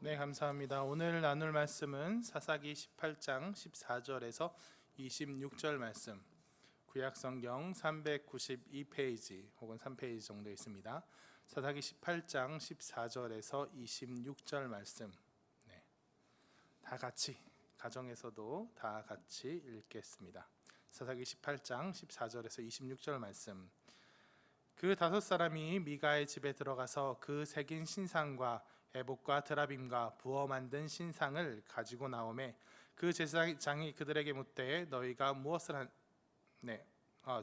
네, 감사합니다. 오늘 나눌 말씀은 사사기 18장 14절에서 26절 말씀, 구약성경 392페이지 혹은 3페이지 정도 있습니다. 사사기 18장 14절에서 26절 말씀, 다 같이, 가정에서도 다 같이 읽겠습니다. 사사기 18장 14절에서 26절 말씀. 그 다섯 사람이 미가의 집에 들어가서 그 새긴 신상과 에봇과 드라빔과 부어 만든 신상을 가지고 나오매 그 제사장이 그들에게 묻되 너희가 무엇을 한...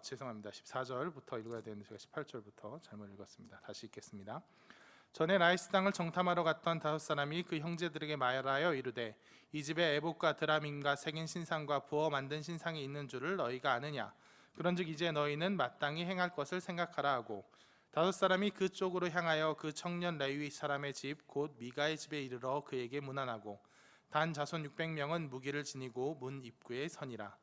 죄송합니다. 14절부터 읽어야 되는데 제가 18절부터 잘못 읽었습니다. 다시 읽겠습니다. 전에 라이스 땅을 정탐하러 갔던 다섯 사람이 그 형제들에게 말하여 이르되 이 집에 에봇과 드라밈과 새긴 신상과 부어 만든 신상이 있는 줄을 너희가 아느냐? 그런즉 이제 너희는 마땅히 행할 것을 생각하라 하고 다섯 사람이 그쪽으로 향하여 그 청년 레위 사람의 집 곧 미가의 집에 이르러 그에게 문안하고 단 자손 600명은 무기를 지니고 문 입구에 서니라.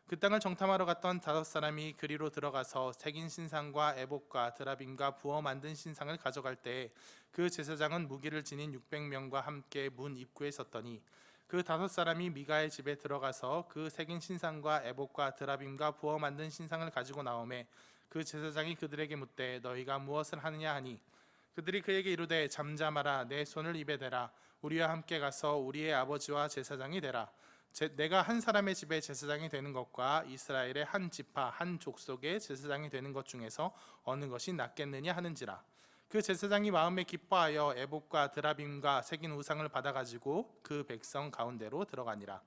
그 땅을 정탐하러 갔던 다섯 사람이 그리로 들어가서 새긴 신상과 에봇과 드라빔과 부어 만든 신상을 가져갈 때 그 제사장은 무기를 지닌 600명과 함께 문 입구에 섰더니 그 다섯 사람이 미가의 집에 들어가서 그 새긴 신상과 에봇과 드라빔과 부어 만든 신상을 가지고 나오매 그 제사장이 그들에게 묻되 너희가 무엇을 하느냐 하니 그들이 그에게 이르되 잠잠하라. 내 손을 입에 대라. 우리와 함께 가서 우리의 아버지와 제사장이 되라. 내가 한 사람의 집에 제사장이 되는 것과 이스라엘의 한 지파 한 족속의 제사장이 되는 것 중에서 어느 것이 낫겠느냐 하는지라. 그 제사장이 마음에 기뻐하여 에봇과 드라빔과 새긴 우상을 받아가지고 그 백성 가운데로 들어가니라.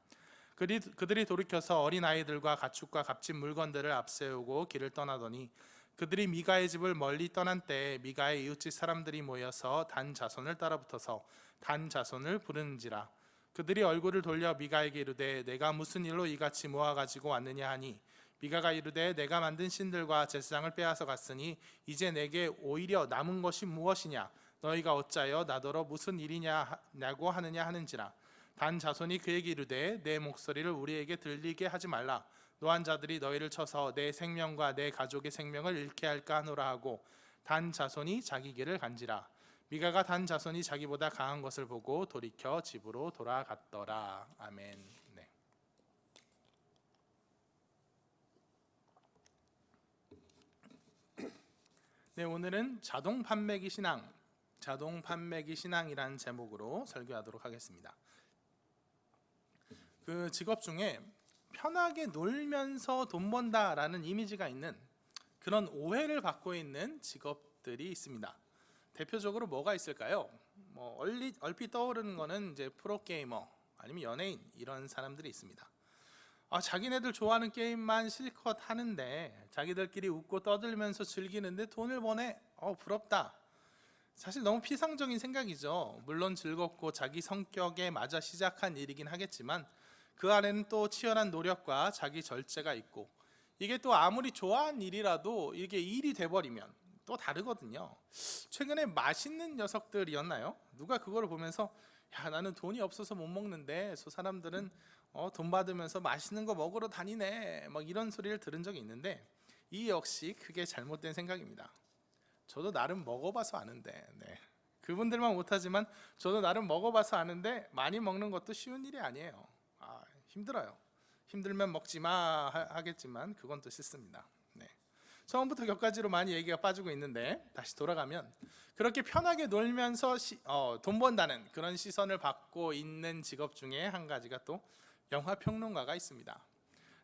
그들이 돌이켜서 어린 아이들과 가축과 값진 물건들을 앞세우고 길을 떠나더니 그들이 미가의 집을 멀리 떠난 때에 미가의 이웃집 사람들이 모여서 단 자손을 따라붙어서 단 자손을 부르는지라. 그들이 얼굴을 돌려 미가에게 이르되 내가 무슨 일로 이같이 모아가지고 왔느냐 하니 미가가 이르되 내가 만든 신들과 제사장을 빼앗아 갔으니 이제 내게 오히려 남은 것이 무엇이냐? 너희가 어찌하여 나더러 무슨 일이냐고 하느냐 하는지라. 단 자손이 그에게 이르되 내 목소리를 우리에게 들리게 하지 말라. 노한 자들이 너희를 쳐서 내 생명과 내 가족의 생명을 잃게 할까 하노라 하고 단 자손이 자기 길을 간지라. 미가가 단 자손이 자기보다 강한 것을 보고 돌이켜 집으로 돌아갔더라. 아멘. 네, 오늘은 자동 판매기 신앙이라는 제목으로 설교하도록 하겠습니다. 그 직업 중에 편하게 놀면서 돈 번다라는 이미지가 있는 그런 오해를 받고 있는 직업들이 있습니다. 대표적으로 뭐가 있을까요? 얼핏 떠오르는 거는 이제 프로게이머 아니면 연예인 이런 사람들이 있습니다. 자기네들 좋아하는 게임만 실컷 하는데 자기들끼리 웃고 떠들면서 즐기는데 돈을 버네? 부럽다. 사실 너무 피상적인 생각이죠. 물론 즐겁고 자기 성격에 맞아 시작한 일이긴 하겠지만 그 안에는 또 치열한 노력과 자기 절제가 있고 이게 또 아무리 좋아하는 일이라도 이게 일이 돼버리면 또 다르거든요. 최근에 맛있는 녀석들이었나요? 누가 그걸 보면서 야, 나는 돈이 없어서 못 먹는데 저 사람들은 돈 받으면서 맛있는 거 먹으러 다니네 막 이런 소리를 들은 적이 있는데 이 역시 크게 잘못된 생각입니다. 저도 나름 먹어봐서 아는데 그분들만 못하지만 저도 나름 먹어봐서 아는데 많이 먹는 것도 쉬운 일이 아니에요. 힘들어요. 힘들면 먹지마 하겠지만 그건 또 싫습니다. 처음부터 격가지로 많이 얘기가 빠지고 있는데 다시 돌아가면 그렇게 편하게 놀면서 돈 번다는 그런 시선을 받고 있는 직업 중에 한 가지가 또 영화평론가가 있습니다.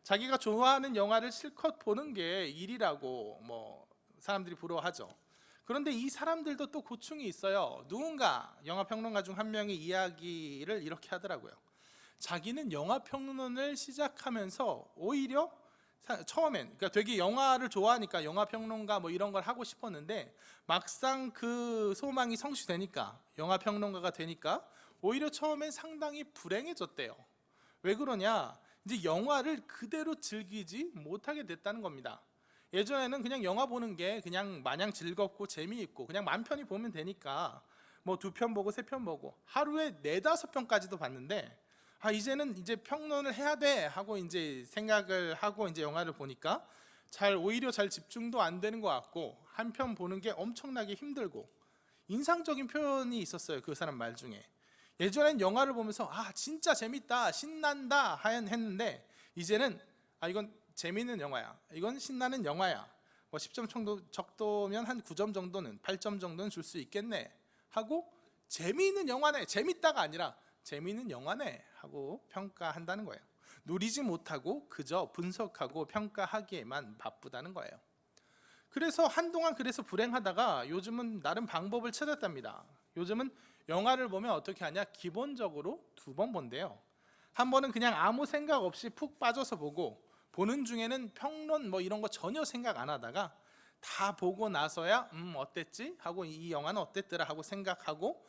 자기가 좋아하는 영화를 실컷 보는 게 일이라고 사람들이 부러워하죠. 그런데 이 사람들도 또 고충이 있어요. 누군가 영화평론가 중 한 명이 이야기를 이렇게 하더라고요. 자기는 영화평론을 시작하면서 오히려 처음엔 그러니까 되게 영화를 좋아하니까 영화평론가 이런 걸 하고 싶었는데 막상 그 소망이 성취되니까 영화평론가가 되니까 오히려 처음엔 상당히 불행해졌대요. 왜 그러냐? 이제 영화를 그대로 즐기지 못하게 됐다는 겁니다. 예전에는 그냥 영화 보는 게 그냥 마냥 즐겁고 재미있고 그냥 맘 편히 보면 되니까 2편 보고 3편 보고 하루에 4-5편까지도 봤는데 이제는 이제 평론을 해야 돼 하고 이제 생각을 하고 이제 영화를 보니까 오히려 잘 집중도 안 되는 것 같고 한 편 보는 게 엄청나게 힘들고 인상적인 표현이 있었어요. 그 사람 말 중에 예전엔 영화를 보면서 진짜 재밌다, 신난다 했는데 이제는 이건 재밌는 영화야, 이건 신나는 영화야, 뭐 10점 정도면 한 9점 정도는, 8점 정도는 줄 수 있겠네 하고, 재미있는 영화네, 재밌다가 아니라 재미있는 영화네 하고 평가한다는 거예요. 누리지 못하고 그저 분석하고 평가하기에만 바쁘다는 거예요. 그래서 한동안 불행하다가 요즘은 나름 방법을 찾았답니다. 요즘은 영화를 보면 어떻게 하냐, 기본적으로 2번 본대요. 한 번은 그냥 아무 생각 없이 푹 빠져서 보고, 보는 중에는 평론 뭐 이런 거 전혀 생각 안 하다가 다 보고 나서야 어땠지? 하고 이 영화는 어땠더라? 하고 생각하고,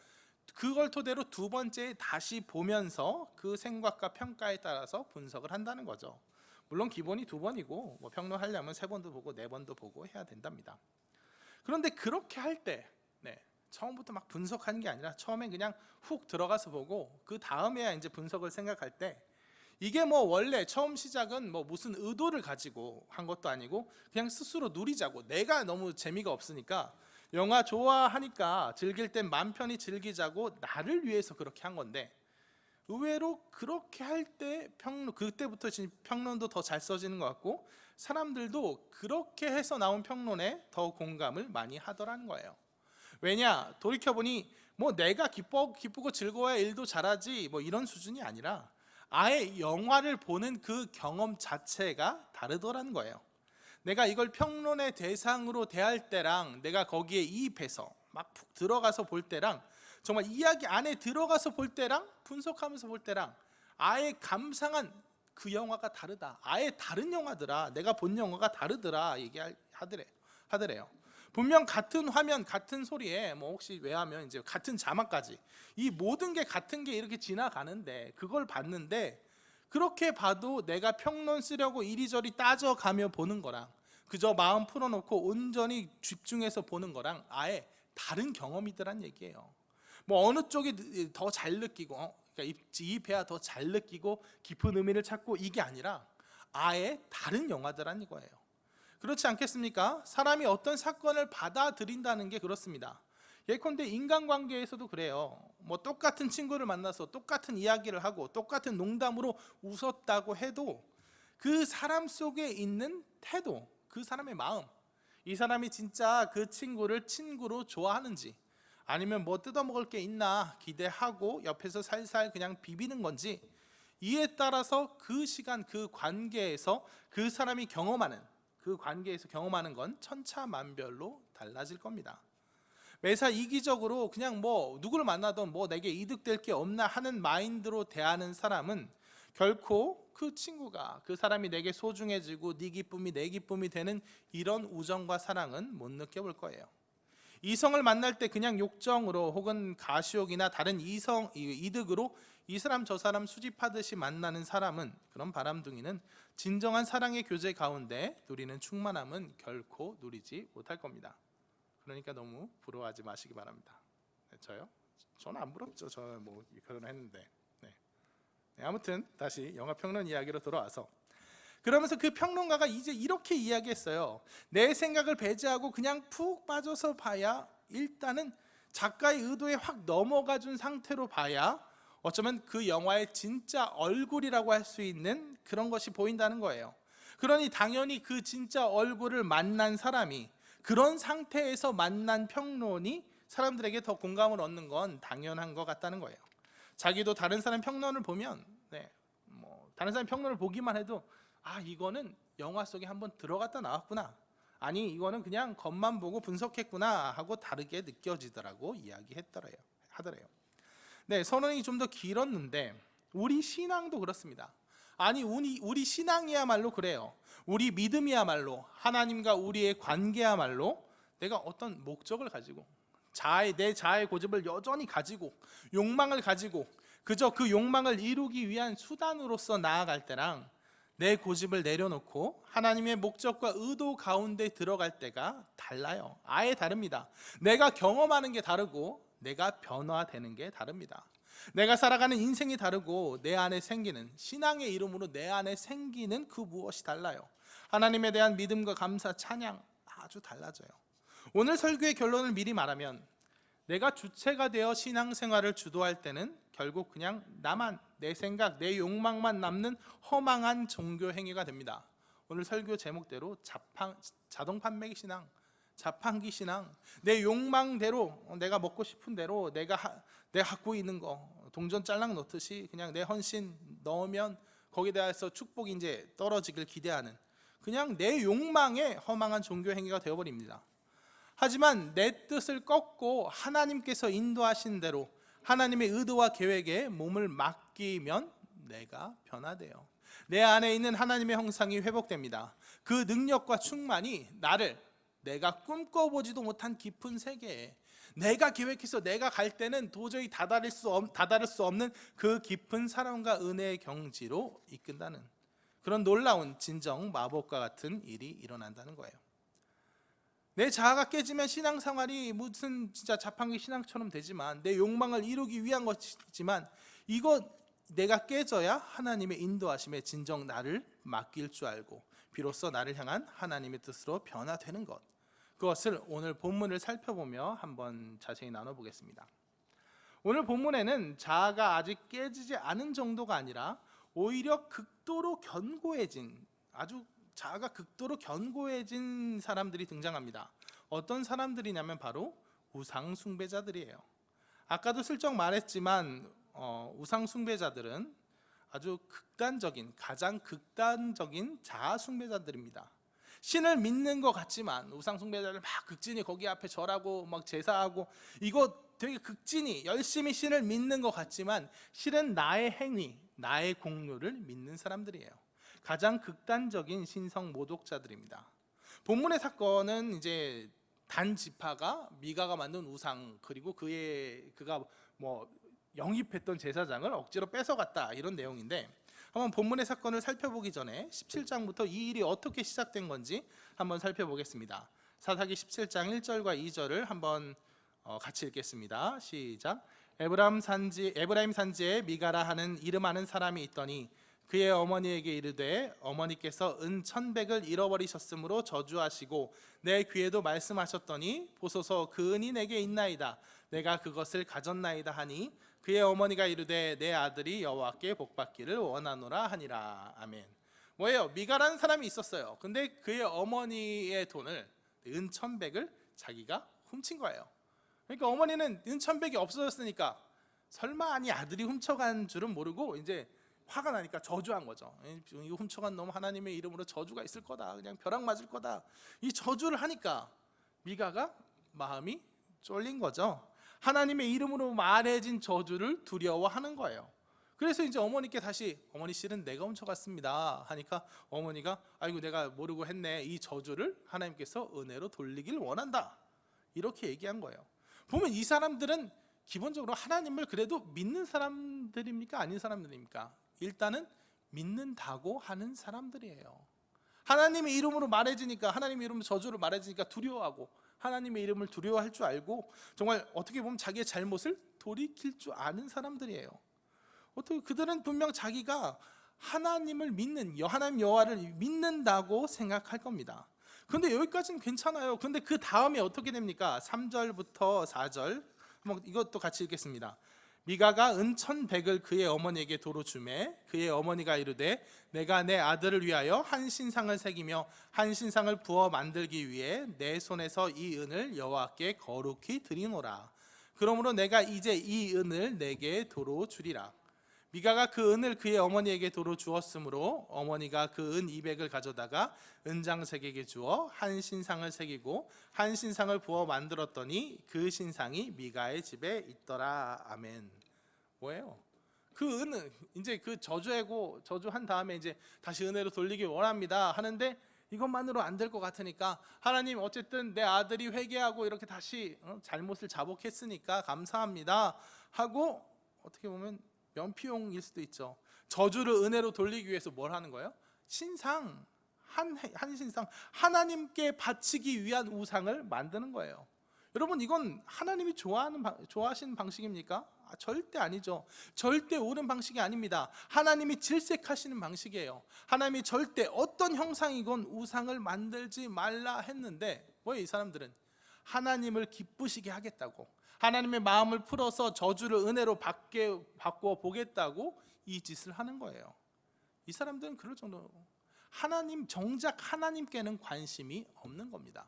그걸 토대로 2번째에 다시 보면서 그 생각과 평가에 따라서 분석을 한다는 거죠. 물론 기본이 2번이고 뭐 평론하려면 3번도 보고 4번도 보고 해야 된답니다. 그런데 그렇게 할 때 처음부터 막 분석하는 게 아니라 처음엔 그냥 훅 들어가서 보고 그 다음에야 이제 분석을 생각할 때, 이게 뭐 원래 처음 시작은 뭐 무슨 의도를 가지고 한 것도 아니고 그냥 스스로 누리자고, 내가 너무 재미가 없으니까 영화 좋아하니까 즐길 땐 맘 편히 즐기자고 나를 위해서 그렇게 한 건데, 의외로 그렇게 할 때 그때부터 평론도 더 잘 써지는 것 같고, 사람들도 그렇게 해서 나온 평론에 더 공감을 많이 하더라는 거예요. 왜냐, 돌이켜보니 뭐 내가 기쁘고 즐거워야 일도 잘하지 뭐 이런 수준이 아니라 아예 영화를 보는 그 경험 자체가 다르더라는 거예요. 내가 이걸 평론의 대상으로 대할 때랑 내가 거기에 이입해서 막 푹 들어가서 볼 때랑, 정말 이야기 안에 들어가서 볼 때랑 분석하면서 볼 때랑 아예 감상한 그 영화가 다르다, 아예 다른 영화더라, 내가 본 영화가 다르더라 하더래요. 분명 같은 화면 같은 소리에 뭐 혹시 왜하면 이제 같은 자막까지 이 모든 게 같은 게 이렇게 지나가는데, 그걸 봤는데 그렇게 봐도 내가 평론 쓰려고 이리저리 따져가며 보는 거랑 그저 마음 풀어놓고 온전히 집중해서 보는 거랑 아예 다른 경험이더란 얘기예요. 뭐 어느 쪽이 더 잘 느끼고 그러니까 이입해야 더 잘 느끼고 깊은 의미를 찾고, 이게 아니라 아예 다른 영화더란 이거예요. 그렇지 않겠습니까? 사람이 어떤 사건을 받아들인다는 게 그렇습니다. 예컨대 인간관계에서도 그래요. 뭐 똑같은 친구를 만나서 똑같은 이야기를 하고 똑같은 농담으로 웃었다고 해도 그 사람 속에 있는 태도, 그 사람의 마음, 이 사람이 진짜 그 친구를 친구로 좋아하는지 아니면 뭐 뜯어먹을 게 있나 기대하고 옆에서 살살 그냥 비비는 건지, 이에 따라서 그 시간 그 관계에서 그 사람이 경험하는, 그 관계에서 경험하는 건 천차만별로 달라질 겁니다. 매사 이기적으로 그냥 뭐 누구를 만나든 뭐 내게 이득될 게 없나 하는 마인드로 대하는 사람은 결코 그 친구가, 그 사람이 내게 소중해지고 네 기쁨이 내 기쁨이 되는 이런 우정과 사랑은 못 느껴볼 거예요. 이성을 만날 때 그냥 욕정으로 혹은 가시욕이나 다른 이득으로 이 사람 저 사람 수집하듯이 만나는 사람은, 그런 바람둥이는 진정한 사랑의 교제 가운데 누리는 충만함은 결코 누리지 못할 겁니다. 그러니까 너무 부러워하지 마시기 바랍니다. 저요? 저는 안 부럽죠. 저는 뭐 결혼했는데. 아무튼 다시 영화 평론 이야기로 돌아와서, 그러면서 그 평론가가 이제 이렇게 이야기했어요. 내 생각을 배제하고 그냥 푹 빠져서 봐야, 일단은 작가의 의도에 확 넘어가 준 상태로 봐야 어쩌면 그 영화의 진짜 얼굴이라고 할 수 있는 그런 것이 보인다는 거예요. 그러니 당연히 그 진짜 얼굴을 만난 사람이, 그런 상태에서 만난 평론이 사람들에게 더 공감을 얻는 건 당연한 것 같다는 거예요. 자기도 다른 사람 평론을 보면 다른 사람 평론을 보기만 해도 이거는 영화 속에 한번 들어갔다 나왔구나, 아니 이거는 그냥 겉만 보고 분석했구나 하고 다르게 느껴지더라고 하더래요. 선언이 좀 더 길었는데 우리 신앙도 그렇습니다. 아니 우리 신앙이야말로 그래요. 우리 믿음이야말로, 하나님과 우리의 관계야말로 내가 어떤 목적을 가지고 내 자아의 고집을 여전히 가지고 욕망을 가지고 그저 그 욕망을 이루기 위한 수단으로서 나아갈 때랑, 내 고집을 내려놓고 하나님의 목적과 의도 가운데 들어갈 때가 달라요. 아예 다릅니다. 내가 경험하는 게 다르고 내가 변화되는 게 다릅니다. 내가 살아가는 인생이 다르고 내 안에 생기는, 신앙의 이름으로 내 안에 생기는 그 무엇이 달라요. 하나님에 대한 믿음과 감사, 찬양 아주 달라져요. 오늘 설교의 결론을 미리 말하면, 내가 주체가 되어 신앙생활을 주도할 때는 결국 그냥 나만, 내 생각, 내 욕망만 남는 허망한 종교 행위가 됩니다. 오늘 설교 제목대로 자동 판매기 신앙, 자판기 신앙, 내 욕망대로, 내가 먹고 싶은 대로 내가 갖고 있는 거 동전 짤랑 넣듯이 그냥 내 헌신 넣으면 거기에 대해서 축복이 이제 떨어지길 기대하는, 그냥 내 욕망의 허망한 종교 행위가 되어버립니다. 하지만 내 뜻을 꺾고 하나님께서 인도하신 대로 하나님의 의도와 계획에 몸을 맡기면 내가 변화돼요. 내 안에 있는 하나님의 형상이 회복됩니다. 그 능력과 충만이 나를 내가 꿈꿔보지도 못한 깊은 세계에, 내가 계획해서 내가 갈 때는 도저히 다다를 수 없는 그 깊은 사랑과 은혜의 경지로 이끈다는 그런 놀라운 진정 마법과 같은 일이 일어난다는 거예요. 내 자아가 깨지면 신앙생활이 무슨 진짜 자판기 신앙처럼 되지만, 내 욕망을 이루기 위한 것이지만, 이거 내가 깨져야 하나님의 인도하심에 진정 나를 맡길 줄 알고 비로소 나를 향한 하나님의 뜻으로 변화되는 것, 그것을 오늘 본문을 살펴보며 한번 자세히 나눠보겠습니다. 오늘 본문에는 자아가 아직 깨지지 않은 정도가 아니라 오히려 극도로 견고해진, 아주 자아가 극도로 견고해진 사람들이 등장합니다. 어떤 사람들이냐면 바로 우상 숭배자들이에요. 아까도 슬쩍 말했지만 우상 숭배자들은 아주 가장 극단적인 자아 숭배자들입니다. 신을 믿는 것 같지만, 우상 숭배자들 막 극진히 거기 앞에 절하고 막 제사하고, 이거 되게 극진히 열심히 신을 믿는 것 같지만 실은 나의 행위, 나의 공로를 믿는 사람들이에요. 가장 극단적인 신성 모독자들입니다. 본문의 사건은 이제 단 지파가 미가가 만든 우상, 그리고 그가 영입했던 제사장을 억지로 뺏어갔다, 이런 내용인데, 한번 본문의 사건을 살펴보기 전에 17장부터 이 일이 어떻게 시작된 건지 한번 살펴보겠습니다. 사사기 17장 1절과 2절을 한번 같이 읽겠습니다. 시작. 에브라임 산지에 미가라 하는 이름하는 사람이 있더니 그의 어머니에게 이르되, 어머니께서 은 1,100을 잃어버리셨으므로 저주하시고 내 귀에도 말씀하셨더니 보소서 그 은이 내게 있나이다. 내가 그것을 가졌나이다 하니 그의 어머니가 이르되 내 아들이 여호와께 복받기를 원하노라 하니라. 아멘. 뭐예요? 미가라는 사람이 있었어요. 근데 그의 어머니의 돈을, 은 1,100을 자기가 훔친 거예요. 그러니까 어머니는 은 1,100이 없어졌으니까 설마 아니 아들이 훔쳐간 줄은 모르고 이제 화가 나니까 저주한 거죠. 이거 훔쳐간 놈 하나님의 이름으로 저주가 있을 거다, 그냥 벼락 맞을 거다, 이 저주를 하니까 미가가 마음이 쫄린 거죠. 하나님의 이름으로 말해진 저주를 두려워하는 거예요. 그래서 이제 어머니께 다시, 어머니 실은 내가 훔쳐갔습니다 하니까 어머니가 아이고 내가 모르고 했네, 이 저주를 하나님께서 은혜로 돌리길 원한다, 이렇게 얘기한 거예요. 보면 이 사람들은 기본적으로 하나님을 그래도 믿는 사람들입니까? 아닌 사람들입니까? 일단은 믿는다고 하는 사람들이에요. 하나님의 이름으로 말해지니까, 하나님의 이름으로 저주를 말해지니까 두려워하고, 하나님의 이름을 두려워할 줄 알고, 정말 어떻게 보면 자기의 잘못을 돌이킬 줄 아는 사람들이에요. 어떻게 그들은 분명 자기가 하나님을 믿는, 하나님 여호와를 믿는다고 생각할 겁니다. 그런데 여기까지는 괜찮아요. 그런데 그 다음에 어떻게 됩니까? 3절부터 4절 한번 이것도 같이 읽겠습니다. 미가가 은 1,100을 그의 어머니에게 도로 주매 그의 어머니가 이르되 내가 내 아들을 위하여 한 신상을 새기며 한 신상을 부어 만들기 위해 내 손에서 이 은을 여호와께 거룩히 드리노라. 그러므로 내가 이제 이 은을 내게 도로 주리라. 미가가 그 은을 그의 어머니에게 도로 주었으므로 어머니가 그 은 200을 가져다가 은장색에게 주어 한 신상을 새기고 한 신상을 부어 만들었더니 그 신상이 미가의 집에 있더라. 아멘. 뭐예요? 그 은은 이제 그 저주한 다음에 이제 다시 은혜로 돌리길 원합니다 하는데, 이것만으로 안 될 것 같으니까 하나님 어쨌든 내 아들이 회개하고 이렇게 다시 잘못을 자복했으니까 감사합니다 하고, 어떻게 보면 면피용일 수도 있죠. 저주를 은혜로 돌리기 위해서 뭘 하는 거예요? 신상, 한 신상, 하나님께 바치기 위한 우상을 만드는 거예요. 여러분, 이건 하나님이 좋아하시는 방식입니까? 절대 아니죠. 절대 옳은 방식이 아닙니다. 하나님이 질색하시는 방식이에요. 하나님이 절대 어떤 형상이건 우상을 만들지 말라 했는데, 왜 이 사람들은 하나님을 기쁘시게 하겠다고, 하나님의 마음을 풀어서 저주를 은혜로 바꿔 보겠다고 이 짓을 하는 거예요. 이 사람들은 그럴 정도로 정작 하나님께는 관심이 없는 겁니다.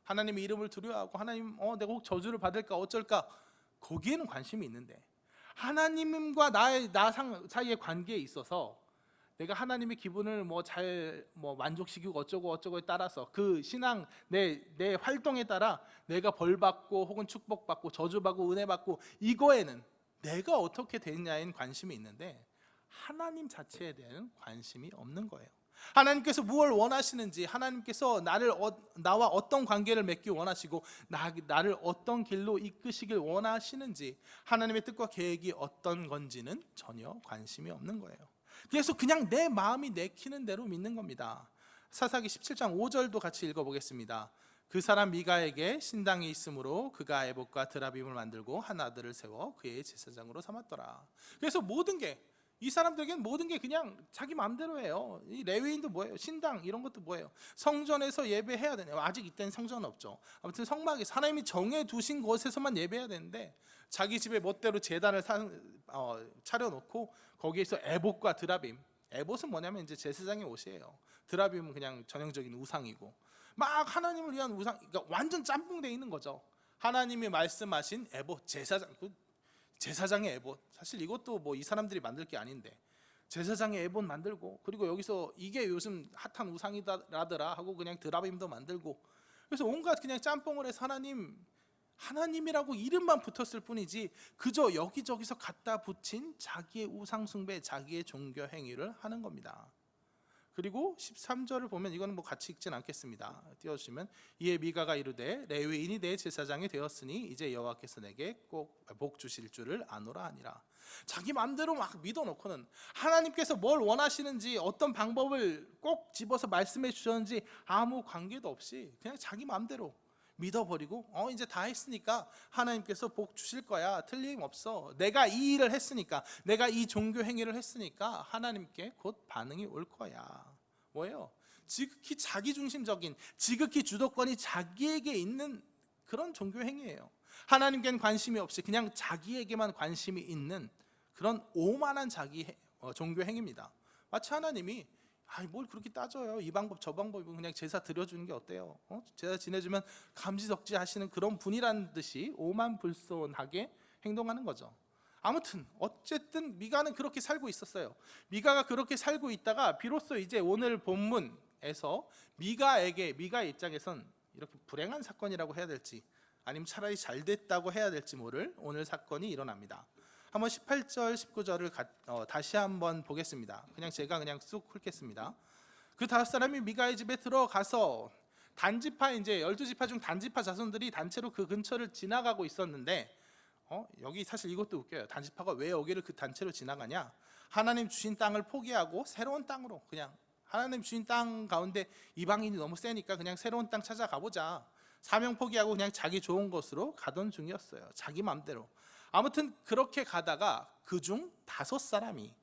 하나님의 이름을 두려워하고 하나님 내가 혹 저주를 받을까 어쩔까 거기에는 관심이 있는데, 하나님과 나 사이의 관계에 있어서 내가 하나님의 기분을 잘 만족시키고 어쩌고에 따라서 그 신앙 내 활동에 따라 내가 벌받고 혹은 축복받고 저주받고 은혜받고 이거에는 내가 어떻게 되느냐에는 관심이 있는데 하나님 자체에 대한 관심이 없는 거예요. 하나님께서 무엇을 원하시는지, 하나님께서 나와 어떤 관계를 맺기 원하시고 나를 어떤 길로 이끄시길 원하시는지, 하나님의 뜻과 계획이 어떤 건지는 전혀 관심이 없는 거예요. 그래서 그냥 내 마음이 내키는 대로 믿는 겁니다. 사사기 17장 5절도 같이 읽어보겠습니다. 그 사람 미가에게 신당이 있으므로 그가 에봇과 드라빔을 만들고 한 아들을 세워 그의 제사장으로 삼았더라. 그래서 이 사람들에게는 모든 게 그냥 자기 마음대로예요. 이 레위인도 뭐예요? 신당 이런 것도 뭐예요? 성전에서 예배해야 되네요. 아직 이때는 성전은 없죠. 아무튼 성막에 하나님이 정해두신 곳에서만 예배해야 되는데 자기 집에 멋대로 제단을 차려놓고 거기에서 에봇과 드라빔, 에봇은 뭐냐면 이제 제사장의 옷이에요. 드라빔은 그냥 전형적인 우상이고 막 하나님을 위한 우상, 그러니까 완전 짬뽕돼 있는 거죠. 하나님이 말씀하신 에봇, 제사장의 에봇, 사실 이것도 이 사람들이 만들 게 아닌데 제사장의 에봇 만들고, 그리고 여기서 이게 요즘 핫한 우상이라더라 하고 그냥 드라빔도 만들고, 그래서 온갖 그냥 짬뽕을 해서 하나님이라고 이름만 붙었을 뿐이지 그저 여기저기서 갖다 붙인 자기의 우상 숭배, 자기의 종교 행위를 하는 겁니다. 그리고 13절을 보면 이거는 같이 읽진 않겠습니다. 띄워주시면 이에 미가가 이르되 레위인이 내 제사장이 되었으니 이제 여호와께서 내게 꼭 복 주실 줄을 아노라 하니라. 자기 마음대로 막 믿어놓고는 하나님께서 뭘 원하시는지 어떤 방법을 꼭 집어서 말씀해 주셨는지 아무 관계도 없이 그냥 자기 마음대로 믿어버리고 이제 다 했으니까 하나님께서 복 주실 거야, 틀림없어, 내가 이 일을 했으니까, 내가 이 종교 행위를 했으니까 하나님께 곧 반응이 올 거야. 뭐예요? 지극히 자기중심적인, 지극히 주도권이 자기에게 있는 그런 종교 행위예요. 하나님께는 관심이 없이 그냥 자기에게만 관심이 있는 그런 오만한 종교 행위입니다. 마치 하나님이 뭘 그렇게 따져요? 이 방법 저 방법이고 그냥 제사 드려주는 게 어때요? 제사 지내주면 감지덕지 하시는 그런 분이라는 듯이 오만불손하게 행동하는 거죠. 아무튼 어쨌든 미가는 그렇게 살고 있었어요. 미가가 그렇게 살고 있다가 비로소 이제 오늘 본문에서 미가의 입장에선 이렇게 불행한 사건이라고 해야 될지 아니면 차라리 잘 됐다고 해야 될지 모를 오늘 사건이 일어납니다. 한번 18절 19절을 다시 한번 보겠습니다. 제가 쑥 훑겠습니다. 그 5사람이 미가의 집에 들어가서 단지파, 이제 12지파 중 단지파 자손들이 단체로 그 근처를 지나가고 있었는데 여기 사실 이것도 웃겨요. 단지파가 왜 여기를 그 단체로 지나가냐? 하나님 주신 땅을 포기하고 새로운 땅으로, 그냥 하나님 주신 땅 가운데 이방인이 너무 세니까 그냥 새로운 땅 찾아가보자, 사명 포기하고 그냥 자기 좋은 곳으로 가던 중이었어요. 자기 맘대로. 아무튼 그렇게 가다가 그중 5사람이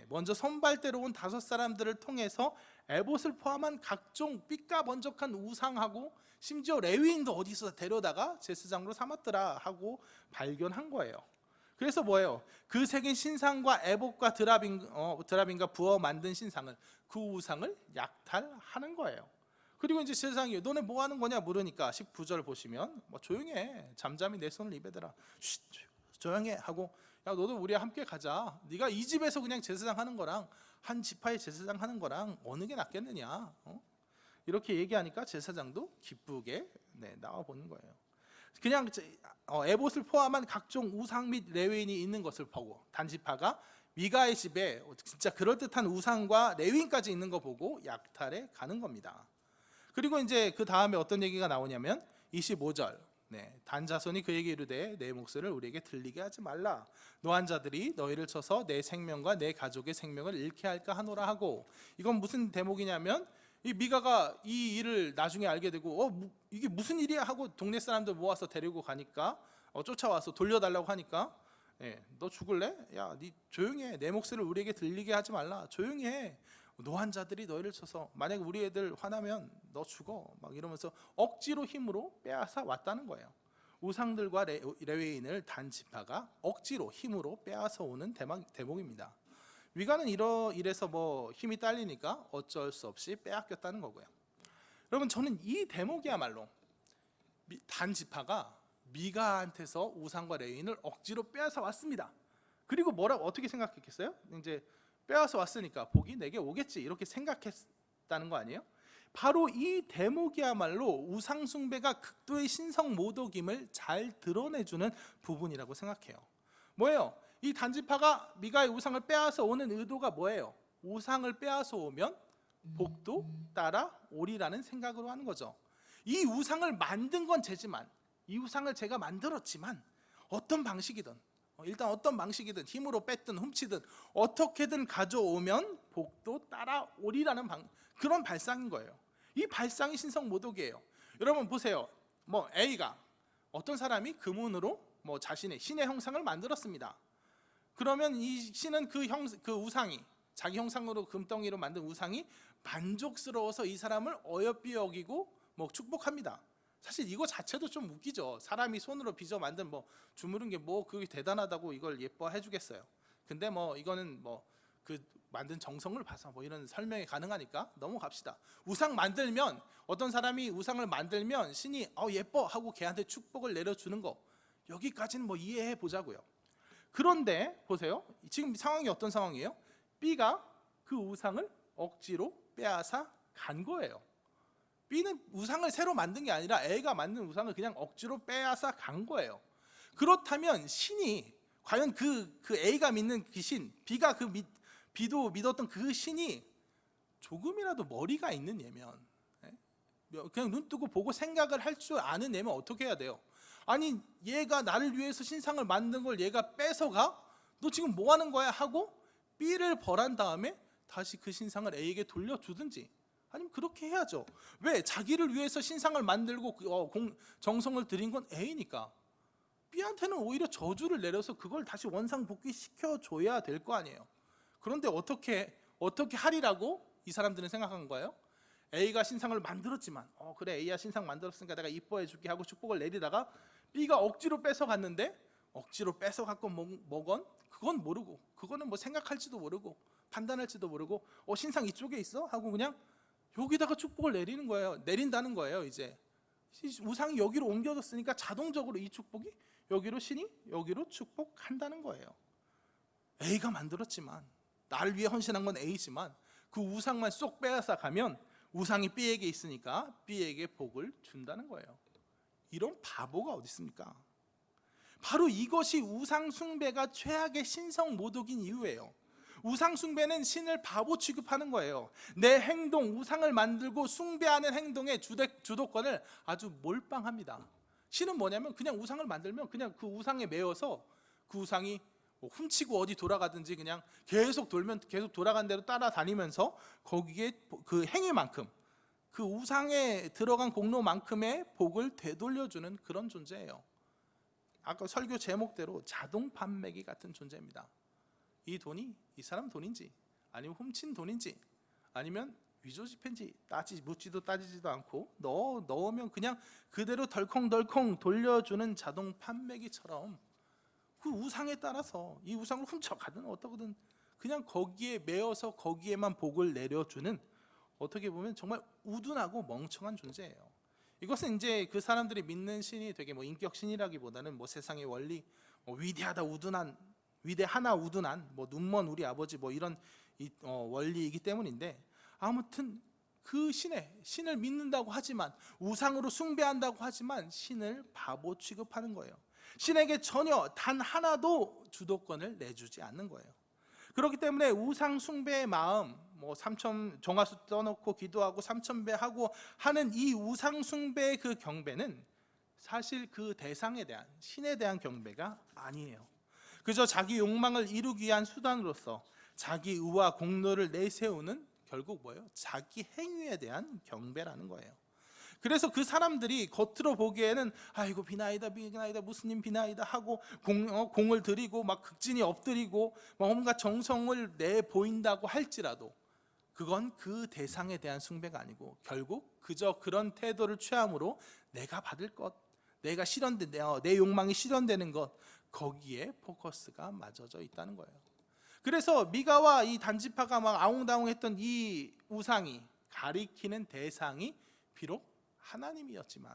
먼저 선발대로 온 5사람들을 통해서 에봇을 포함한 각종 삐까번쩍한 우상하고 심지어 레위인도 어디서 데려다가 제사장으로 삼았더라 하고 발견한 거예요. 그래서 뭐예요? 그 새긴 신상과 에봇과 드라빔과 부어 만든 신상을, 그 우상을 약탈하는 거예요. 그리고 이제 제사장이 너네 뭐 하는 거냐 물으니까 19절 보시면 조용히 해, 잠잠히 내 손을 입에 대라, 조용히 해 하고, 야 너도 우리와 함께 가자, 네가 이 집에서 그냥 제사장 하는 거랑 한 지파의 제사장 하는 거랑 어느 게 낫겠느냐, 이렇게 얘기하니까 제사장도 기쁘게 나와 보는 거예요. 그냥 에봇을 포함한 각종 우상 및 레위인이 있는 것을 보고 단지파가 미가의 집에 진짜 그럴듯한 우상과 레위인까지 있는 거 보고 약탈에 가는 겁니다. 그리고 이제 그 다음에 어떤 얘기가 나오냐면 25절, 단자손이 그에게 이르되 내 목소리를 우리에게 들리게 하지 말라. 노한 자들이 너희를 쳐서 내 생명과 내 가족의 생명을 잃게 할까 하노라 하고, 이건 무슨 대목이냐면 이 미가가 이 일을 나중에 알게 되고 이게 무슨 일이야 하고 동네 사람들 모아서 데리고 가니까 쫓아와서 돌려달라고 하니까 너 죽을래? 야, 네 조용히 해. 내 목소리를 우리에게 들리게 하지 말라. 조용히 해. 노한 자들이 너희를 쳐서 만약 우리 애들 화나면 너 죽어 막 이러면서 억지로 힘으로 빼앗아 왔다는 거예요. 우상들과 레위인을 단 지파가 억지로 힘으로 빼앗아 오는 대목입니다. 미가는 이래서 뭐 힘이 딸리니까 어쩔 수 없이 빼앗겼다는 거고요. 여러분, 저는 이 대목이야말로 단 지파가 미가한테서 우상과 레위인을 억지로 빼앗아 왔습니다. 그리고 어떻게 생각했겠어요? 이제 빼앗아 왔으니까 복이 내게 오겠지, 이렇게 생각했다는 거 아니에요? 바로 이 대목이야말로 우상 숭배가 극도의 신성 모독임을 잘 드러내주는 부분이라고 생각해요. 뭐예요? 이 단지파가 미가의 우상을 빼앗아 오는 의도가 뭐예요? 우상을 빼앗아 오면 복도 따라오리라는 생각으로 하는 거죠. 이 우상을 만든 건 제지만, 이 우상을 제가 만들었지만 어떤 방식이든, 일단 어떤 방식이든 힘으로 뺐든 훔치든 어떻게든 가져오면 복도 따라오리라는 그런 발상인 거예요. 이 발상이 신성 모독이에요. 여러분 보세요. 뭐 A가, 어떤 사람이 금운으로 뭐 자신의 신의 형상을 만들었습니다. 그러면 이 신은 그 우상이, 자기 형상으로 금덩이로 만든 우상이 만족스러워서 이 사람을 어여삐 여기고 뭐 축복합니다. 사실 이거 자체도 좀 웃기죠. 사람이 손으로 빚어 만든 뭐 주무른 게 뭐 그게 대단하다고 이걸 예뻐해 주겠어요. 근데 뭐 이거는 뭐 그 만든 정성을 봐서 뭐 이런 설명이 가능하니까 넘어갑시다. 우상 만들면, 어떤 사람이 우상을 만들면 신이 예뻐 하고 걔한테 축복을 내려주는 거, 여기까지는 뭐 이해해 보자고요. 그런데 보세요. 지금 상황이 어떤 상황이에요? B가 그 우상을 억지로 빼앗아 간 거예요. B는 우상을 새로 만든 게 아니라 A가 만든 우상을 그냥 억지로 빼앗아 간 거예요. 그렇다면 신이 과연 그 A가 믿는 그 신, B도 믿었던 그 신이 조금이라도 머리가 있는 예면, 그냥 눈 뜨고 보고 생각을 할 줄 아는 예면 어떻게 해야 돼요? 아니, 얘가 나를 위해서 신상을 만든 걸 얘가 뺏어가? 너 지금 뭐 하는 거야? 하고 B를 벌한 다음에 다시 그 신상을 A에게 돌려주든지, 아니면 그렇게 해야죠. 왜? 자기를 위해서 신상을 만들고 정성을 들인 건 A니까 B한테는 오히려 저주를 내려서 그걸 다시 원상복귀 시켜줘야 될 거 아니에요. 그런데 어떻게 하리라고 이 사람들은 생각한 거예요? A가 신상을 만들었지만 그래, A야 신상 만들었으니까 내가 이뻐해 줄게 하고 축복을 내리다가 B가 억지로 뺏어갔는데, 억지로 뺏어갔건 뭐건 그건 모르고, 그거는 뭐 생각할지도 모르고 판단할지도 모르고 신상 이쪽에 있어? 하고 그냥 여기다가 축복을 내린다는 거예요. 이제 우상이 여기로 옮겨졌으니까 자동적으로 이 축복이 여기로, 신이 여기로 축복한다는 거예요. A가 만들었지만, 나를 위해 헌신한 건 A지만 그 우상만 쏙 빼앗아 가면 우상이 B에게 있으니까 B에게 복을 준다는 거예요. 이런 바보가 어디 있습니까? 바로 이것이 우상 숭배가 최악의 신성 모독인 이유예요. 우상 숭배는 신을 바보 취급하는 거예요. 내 행동, 우상을 만들고 숭배하는 행동의 주도권을 아주 몰빵합니다. 신은 뭐냐면 그냥 우상을 만들면 그냥 그 우상에 매여서 그 우상이 훔치고 어디 돌아가든지 그냥 계속 돌아간 대로 따라다니면서 거기에 그 행위만큼, 그 우상에 들어간 공로만큼의 복을 되돌려주는 그런 존재예요. 아까 설교 제목대로 자동 판매기 같은 존재입니다. 이 돈이 이 사람 돈인지, 아니면 훔친 돈인지, 아니면 위조지폐인지 묻지도 따지지도 않고 넣으면 그냥 그대로 덜컹덜컹 돌려주는 자동 판매기처럼 그 우상에 따라서 이 우상을 훔쳐가든 어떠든 그냥 거기에 매여서 거기에만 복을 내려주는, 어떻게 보면 정말 우둔하고 멍청한 존재예요. 이것은 이제 그 사람들이 믿는 신이 되게 뭐 인격 신이라기보다는 뭐 세상의 원리, 위대하다 우둔한, 위대하나 우둔한 뭐 눈먼 우리 아버지 뭐 이런 원리이기 때문인데, 아무튼 그 신을 믿는다고 하지만, 우상으로 숭배한다고 하지만 신을 바보 취급하는 거예요. 신에게 전혀 단 하나도 주도권을 내주지 않는 거예요. 그렇기 때문에 우상 숭배의 마음, 뭐 정화수 떠놓고 기도하고 3000배 하고 하는 이 우상 숭배의 그 경배는 사실 그 대상에 대한, 신에 대한 경배가 아니에요. 그저 자기 욕망을 이루기 위한 수단으로서 자기 의와 공로를 내세우는, 결국 뭐예요? 자기 행위에 대한 경배라는 거예요. 그래서 그 사람들이 겉으로 보기에는 아이고 비나이다 무스님 비나이다 하고 공을 들이고 막 극진히 엎드리고 뭔가 정성을 내 보인다고 할지라도 그건 그 대상에 대한 숭배가 아니고 결국 그저 그런 태도를 취함으로 내가 받을 것, 내가 내 욕망이 실현되는 것, 거기에 포커스가 맞춰져 있다는 거예요. 그래서 미가와 이 단지파가 막 아웅다웅했던 이 우상이 가리키는 대상이 비록 하나님이었지만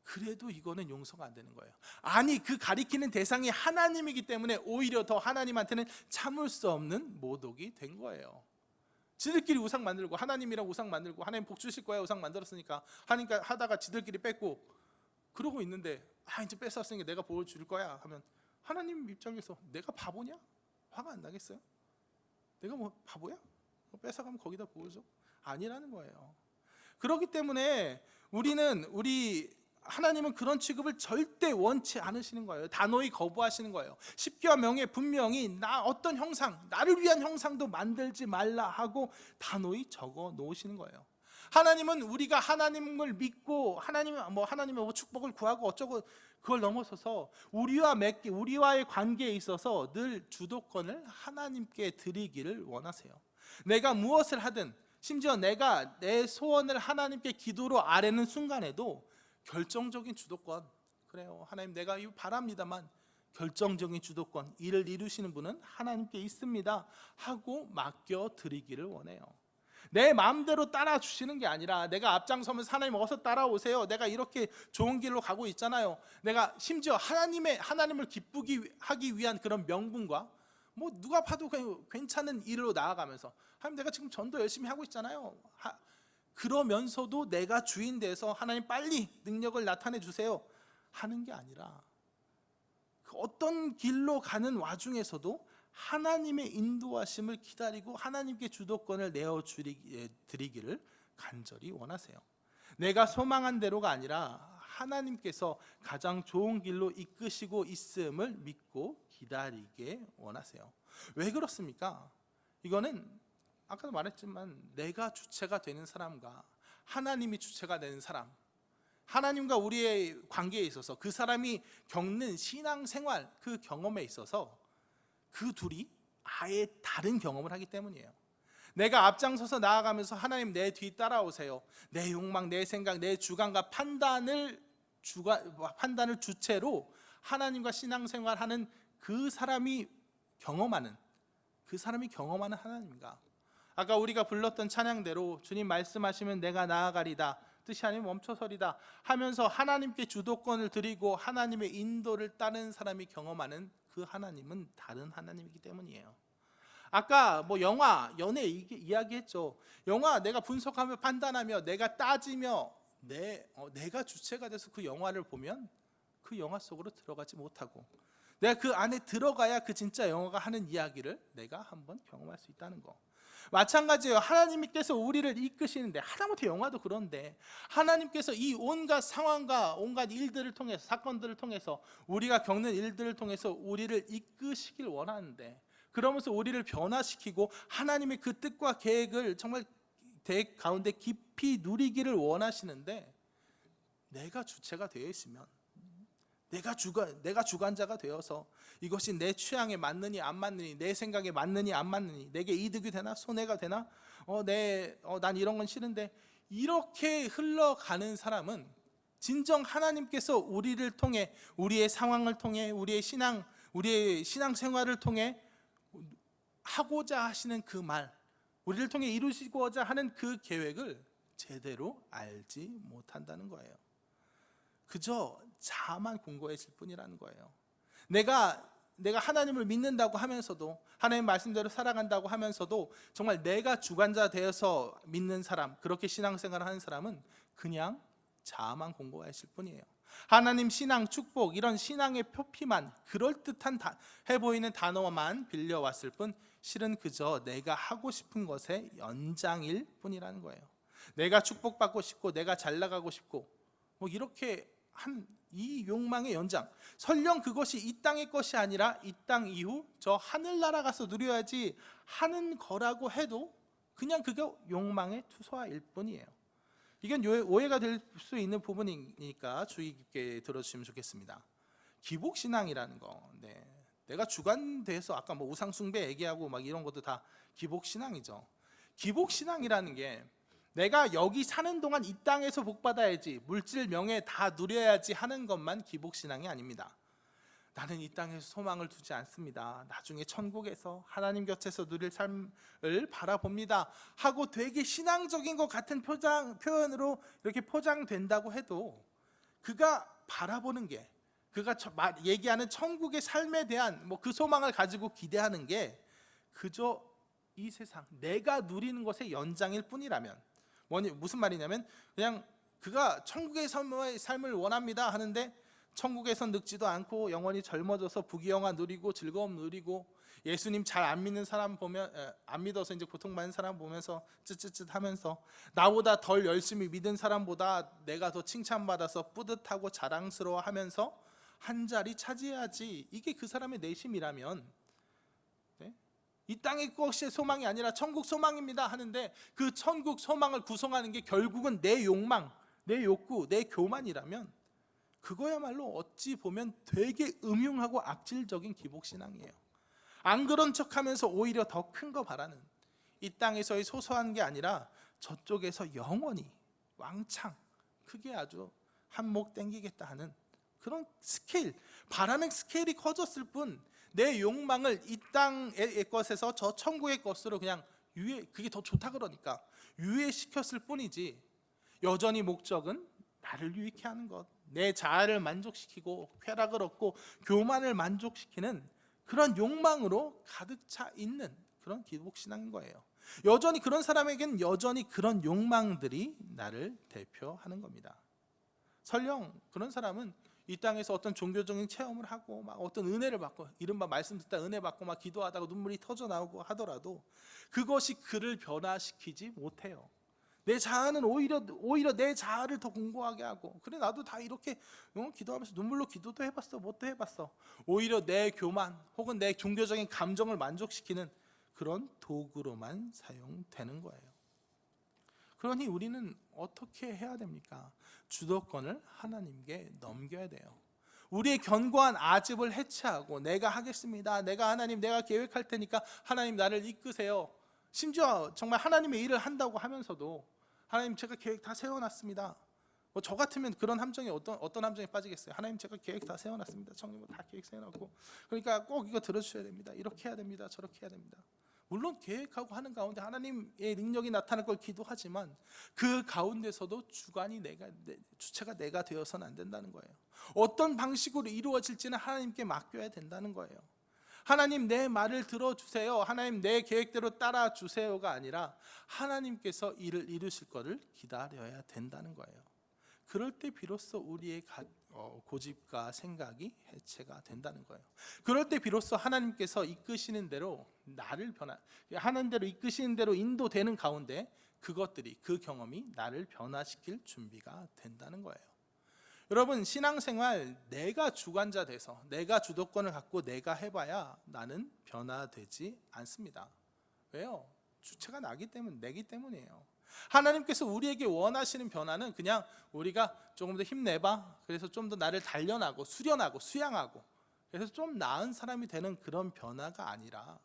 그래도 이거는 용서가 안 되는 거예요. 아니, 그 가리키는 대상이 하나님이기 때문에 오히려 더 하나님한테는 참을 수 없는 모독이 된 거예요. 지들끼리 우상 만들고, 하나님이라고 우상 만들고, 하나님 복 주실 거야 우상 만들었으니까 하니까 하다가 지들끼리 뺏고 그러고 있는데, 이제 뺏었으니까 내가 보여줄 거야 하면 하나님 입장에서 내가 바보냐? 화가 안 나겠어요? 내가 뭐 바보야? 뺏어가면 거기다 보여줘? 아니라는 거예요. 그렇기 때문에 하나님은 그런 취급을 절대 원치 않으시는 거예요. 단호히 거부하시는 거예요. 십계와 명에 분명히 어떤 형상, 나를 위한 형상도 만들지 말라 하고 단호히 적어 놓으시는 거예요. 하나님은 우리가 하나님을 믿고 하나님의 축복을 구하고 어쩌고 그걸 넘어서서 우리와의 관계에 있어서 늘 주도권을 하나님께 드리기를 원하세요. 내가 무엇을 하든, 심지어 내가 내 소원을 하나님께 기도로 아뢰는 순간에도 결정적인 주도권, 그래요, 하나님 내가 이거 바랍니다만 결정적인 주도권, 이를 이루시는 분은 하나님께 있습니다 하고 맡겨드리기를 원해요. 내 마음대로 따라주시는 게 아니라 내가 앞장서면서 하나님 어서 따라오세요, 내가 이렇게 좋은 길로 가고 있잖아요, 내가 심지어 하나님을 기쁘게 하기 위한 그런 명분과 누가 봐도 괜찮은 일로 나아가면서 하나님 내가 지금 전도 열심히 하고 있잖아요, 그러면서도 내가 주인 돼서 하나님 빨리 능력을 나타내 주세요 하는 게 아니라 그 어떤 길로 가는 와중에서도 하나님의 인도하심을 기다리고 하나님께 주도권을 내어드리기를 간절히 원하세요. 내가 소망한 대로가 아니라 하나님께서 가장 좋은 길로 이끄시고 있음을 믿고 기다리게 원하세요. 왜 그렇습니까? 이거는 아까도 말했지만 내가 주체가 되는 사람과 하나님이 주체가 되는 사람, 하나님과 우리의 관계에 있어서 그 사람이 겪는 신앙생활, 그 경험에 있어서 그 둘이 아예 다른 경험을 하기 때문이에요. 내가 앞장서서 나아가면서 하나님 내 뒤 따라오세요, 내 욕망, 내 생각, 내 주관과 판단을 주체로 하나님과 신앙생활하는 그 사람이 경험하는 하나님과, 아까 우리가 불렀던 찬양대로 주님 말씀하시면 내가 나아가리다, 뜻이 아니면 멈춰서리다 하면서 하나님께 주도권을 드리고 하나님의 인도를 따르는 사람이 경험하는 그 하나님은 다른 하나님이기 때문이에요. 아까 영화, 연애 이야기했죠. 영화 내가 분석하며 판단하며 내가 따지며 내가 주체가 돼서 그 영화를 보면 그 영화 속으로 들어가지 못하고 내가 그 안에 들어가야 그 진짜 영화가 하는 이야기를 내가 한번 경험할 수 있다는 거. 마찬가지예요. 하나님께서 우리를 이끄시는데, 하다못해 영화도 그런데 하나님께서 이 온갖 상황과 온갖 일들을 통해서, 사건들을 통해서, 우리가 겪는 일들을 통해서 우리를 이끄시길 원하는데, 그러면서 우리를 변화시키고 하나님의 그 뜻과 계획을 정말 가운데 깊이 누리기를 원하시는데, 내가 주체가 되어 있으면, 내가 주관자가 되어서 이것이 내 취향에 맞느니 안 맞느니, 내 생각에 맞느니 안 맞느니, 내게 이득이 되나 손해가 되나, 난 이런 건 싫은데, 이렇게 흘러가는 사람은 진정 하나님께서 우리를 통해, 우리의 상황을 통해, 우리의 신앙생활을 통해 하고자 하시는 그 말, 우리를 통해 이루시고자 하는 그 계획을 제대로 알지 못한다는 거예요. 그저 자아만 공고해질 뿐이라는 거예요. 내가 하나님을 믿는다고 하면서도, 하나님 말씀대로 살아간다고 하면서도 정말 내가 주관자 되어서 믿는 사람, 그렇게 신앙생활을 하는 사람은 그냥 자아만 공고해질 뿐이에요. 하나님, 신앙, 축복, 이런 신앙의 표피만, 그럴듯한 해 보이는 단어만 빌려왔을 뿐 실은 그저 내가 하고 싶은 것의 연장일 뿐이라는 거예요. 내가 축복받고 싶고 내가 잘 나가고 싶고 이렇게 한 이 욕망의 연장, 설령 그것이 이 땅의 것이 아니라 이 땅 이후 저 하늘나라 가서 누려야지 하는 거라고 해도 그냥 그게 욕망의 투소일 뿐이에요. 이건 오해가 될 수 있는 부분이니까 주의 깊게 들어주시면 좋겠습니다. 기복신앙이라는 거, 내가 주관돼서 아까 우상숭배 얘기하고 이런 것도 다 기복신앙이죠. 기복신앙이라는 게 내가 여기 사는 동안 이 땅에서 복받아야지, 물질 명예 다 누려야지 하는 것만 기복신앙이 아닙니다. 나는 이 땅에서 소망을 두지 않습니다. 나중에 천국에서 하나님 곁에서 누릴 삶을 바라봅니다 하고 되게 신앙적인 것 같은 표현으로 이렇게 포장된다고 해도, 그가 바라보는 게, 그가 얘기하는 천국의 삶에 대한 그 소망을 가지고 기대하는 게 그저 이 세상 내가 누리는 것의 연장일 뿐이라면, 무슨 말이냐면, 그냥 그가 천국의 삶을 원합니다 하는데 천국에선 늙지도 않고 영원히 젊어져서 부귀영화 누리고 즐거움 누리고, 예수님 잘 안 믿는 사람 보면, 안 믿어서 이제 고통받는 사람 보면서 쯧쯧쯧 하면서, 나보다 덜 열심히 믿은 사람보다 내가 더 칭찬받아서 뿌듯하고 자랑스러워 하면서 한 자리 차지해야지, 이게 그 사람의 내심이라면, 네? 이 땅의 것이 소망이 아니라 천국 소망입니다 하는데 그 천국 소망을 구성하는 게 결국은 내 욕망, 내 욕구, 내 교만이라면 그거야말로 어찌 보면 되게 음흉하고 악질적인 기복신앙이에요. 안 그런 척하면서 오히려 더 큰 거 바라는, 이 땅에서의 소소한 게 아니라 저쪽에서 영원히 왕창 크게 아주 한몫 땡기겠다 하는 그런 스케일, 바라는 스케일이 커졌을 뿐, 내 욕망을 이 땅의 것에서 저 천국의 것으로 그냥 그게 더 좋다 그러니까 유예시켰을 뿐이지, 여전히 목적은 나를 유익해 하는 것, 내 자아를 만족시키고 쾌락을 얻고 교만을 만족시키는 그런 욕망으로 가득 차 있는 그런 기복신앙인 거예요. 여전히 그런 사람에겐 여전히 그런 욕망들이 나를 대표하는 겁니다. 설령 그런 사람은 이 땅에서 어떤 종교적인 체험을 하고 막 어떤 은혜를 받고, 이른바 말씀 듣다 은혜 받고 막 기도하다가 눈물이 터져 나오고 하더라도 그것이 그를 변화시키지 못해요. 내 자아는 오히려 내 자아를 더 공고하게 하고, 그래 나도 다 이렇게 기도하면서 눈물로 기도도 해봤어, 뭣도 해봤어, 오히려 내 교만 혹은 내 종교적인 감정을 만족시키는 그런 도구로만 사용되는 거예요. 그러니 우리는 어떻게 해야 됩니까? 주도권을 하나님께 넘겨야 돼요. 우리의 견고한 아집을 해체하고, 내가 하겠습니다, 내가 계획할 테니까 하나님 나를 이끄세요, 심지어 정말 하나님의 일을 한다고 하면서도 하나님 제가 계획 다 세워놨습니다. 저 같으면 그런 함정에 어떤 함정에 빠지겠어요? 하나님 제가 계획 다 세워놨습니다. 청년부 다 계획 세워놨고, 그러니까 꼭 이거 들어주셔야 됩니다. 이렇게 해야 됩니다. 저렇게 해야 됩니다. 물론 계획하고 하는 가운데 하나님의 능력이 나타날 걸 기도하지만 그 가운데서도 주체가 내가 되어서는 안 된다는 거예요. 어떤 방식으로 이루어질지는 하나님께 맡겨야 된다는 거예요. 하나님 내 말을 들어주세요, 하나님 내 계획대로 따라주세요가 아니라 하나님께서 일을 이루실 것을 기다려야 된다는 거예요. 그럴 때 비로소 우리의 고집과 생각이 해체가 된다는 거예요. 그럴 때 비로소 하나님께서 이끄시는 대로 하나님 대로 이끄시는 대로 인도되는 가운데 그 경험이 나를 변화시킬 준비가 된다는 거예요. 여러분, 신앙생활 내가 주관자 돼서 내가 주도권을 갖고 내가 해봐야 나는 변화되지 않습니다. 왜요? 주체가 내기 때문이에요. 하나님께서 우리에게 원하시는 변화는 그냥 우리가 조금 더 힘내봐, 그래서 좀 더 나를 단련하고 수련하고 수양하고 그래서 좀 나은 사람이 되는 그런 변화가 아니라,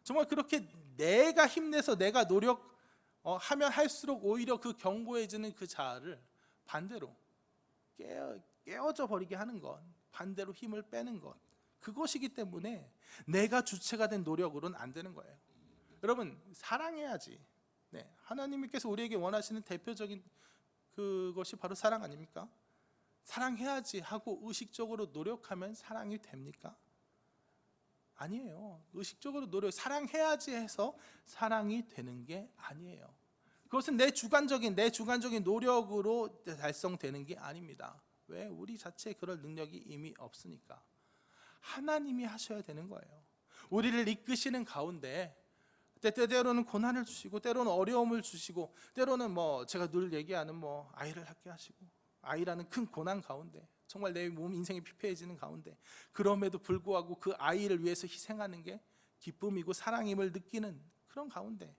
정말 그렇게 내가 힘내서 내가 노력하면 할수록 오히려 그 견고해지는 그 자아를 반대로 깨어져 버리게 하는 것, 반대로 힘을 빼는 것, 그것이기 때문에 내가 주체가 된 노력으로는 안 되는 거예요. 여러분, 사랑해야지. 네, 하나님께서 우리에게 원하시는 대표적인 그것이 바로 사랑 아닙니까? 사랑해야지 하고 의식적으로 노력하면 사랑이 됩니까? 아니에요. 의식적으로 사랑해야지 해서 사랑이 되는 게 아니에요. 그것은 내 주관적인 노력으로 달성되는 게 아닙니다. 왜? 우리 자체에 그럴 능력이 이미 없으니까. 하나님이 하셔야 되는 거예요. 우리를 이끄시는 가운데 때때로는 고난을 주시고, 때로는 어려움을 주시고, 때로는 제가 늘 얘기하는 아이를 낳게 하시고, 아이라는 큰 고난 가운데 정말 내 몸 인생이 피폐해지는 가운데, 그럼에도 불구하고 그 아이를 위해서 희생하는 게 기쁨이고 사랑임을 느끼는 그런 가운데,